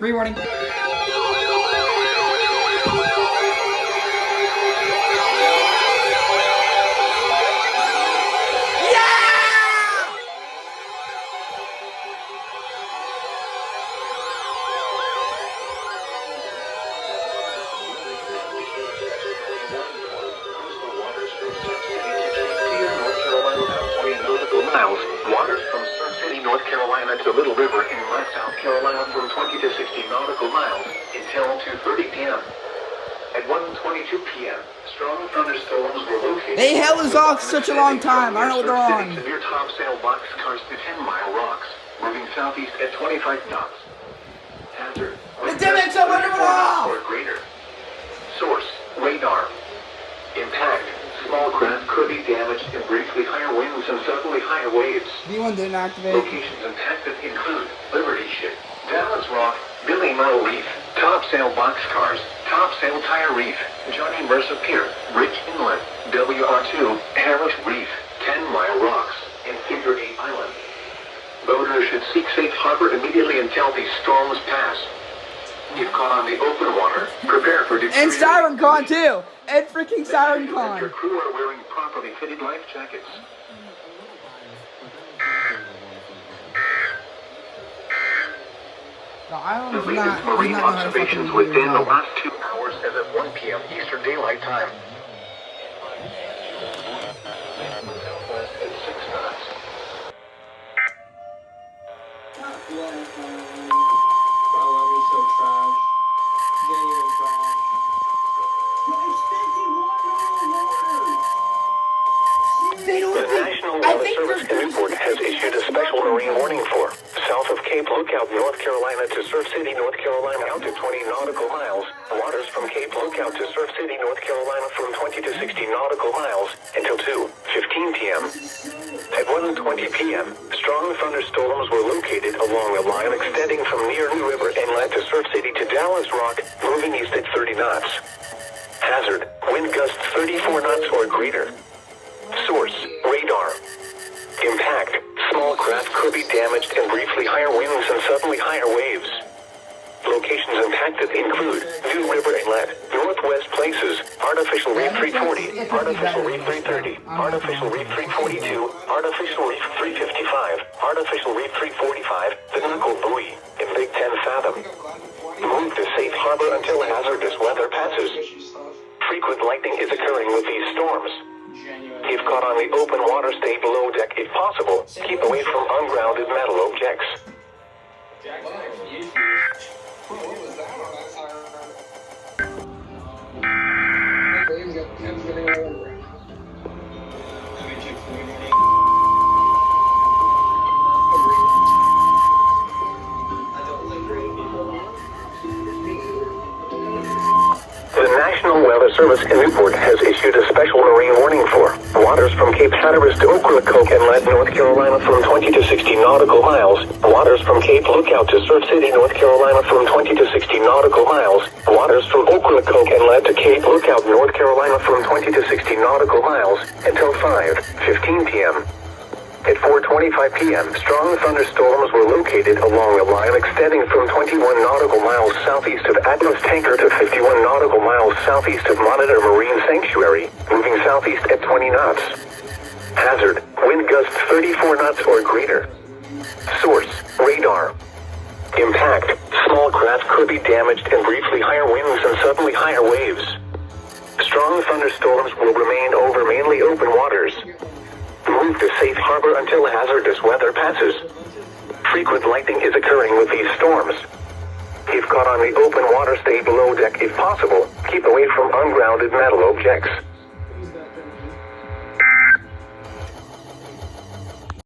Rewarding. Miles, waters from Surf City, North Carolina to Little River in South Carolina from 20 to 60 nautical miles until 2:30 p.m. At 1:22 p.m., strong thunderstorms were located. They held us off such a long time. I don't know what they're on. Severe topsail boxcars to 10-mile rocks, moving southeast at 25 knots. Hazard. The divots are wonderful! Or greater. Source, radar. Impact. Small craft could be damaged in briefly higher winds and suddenly higher waves. B1 didn't activate. Locations impacted include Liberty Ship, Dallas Rock, Billy Myrtle Reef, Topsail Boxcars, Topsail Tire Reef, Johnny Mercer Pier, Rich Inlet, WR2, Harris Reef, 10-mile rocks, and Figure 8 Island. Boaters should seek safe harbor immediately until these storms pass. If caught on the open water, prepare for And Siren Con too! And freaking Siren Con! Your crew are wearing properly fitted life jackets. The island The is latest not. marine observations within the last 2 hours as of 1 p.m. Eastern Daylight Time. Southwest at 6 knots. The National Weather Service in Newport has issued a special marine warning for south of Cape Lookout, North Carolina to Surf City, North Carolina out to 20 nautical miles. Waters from Cape Lookout to Surf City, North Carolina from 20 to 60 nautical miles until 2:15 p.m. At 1:20 p.m., strong thunderstorms were located along a line extending from near New River Inlet to Surf City to Dallas Rock, moving east at 30 knots. Hazard, wind gusts 34 knots or greater. Source, radar. Impact, small craft could be damaged in briefly higher winds and suddenly higher waves. Locations impacted include New River Inlet, Northwest Places, Artificial Reef 340, Artificial Reef 330, Artificial Reef 342, Artificial Reef 355, Artificial Reef 345, the Knuckle Buoy, and Big 10 Fathom. Move to safe harbor until hazardous weather passes. Frequent lightning is occurring with these storms. If caught on the open water, stay below deck if possible. Keep away from ungrounded metal objects. The National Weather Service in Newport has issued a special marine warning for waters from Cape Hatteras to Ocracoke Inlet, North Carolina from 20 to 60 nautical miles, waters from Cape Lookout to Surf City, North Carolina from 20 to 60 nautical miles, waters from Ocracoke Inlet to Cape Lookout, North Carolina from 20 to 60 nautical miles until 5:15 p.m. At 4:25 p.m., strong thunderstorms were located along a line extending from 21 nautical miles southeast of Atlas Tanker to 51 nautical miles southeast of Monitor Marine Sanctuary, moving southeast at 20 knots. Hazard, wind gusts 34 knots or greater. Source, radar. Impact, small craft could be damaged in briefly higher winds and suddenly higher waves. Strong thunderstorms will remain over mainly open waters. Move to safe harbor until hazardous weather passes. Frequent lightning is occurring with these storms. If caught on the open water, stay below deck if possible. Keep away from ungrounded metal objects.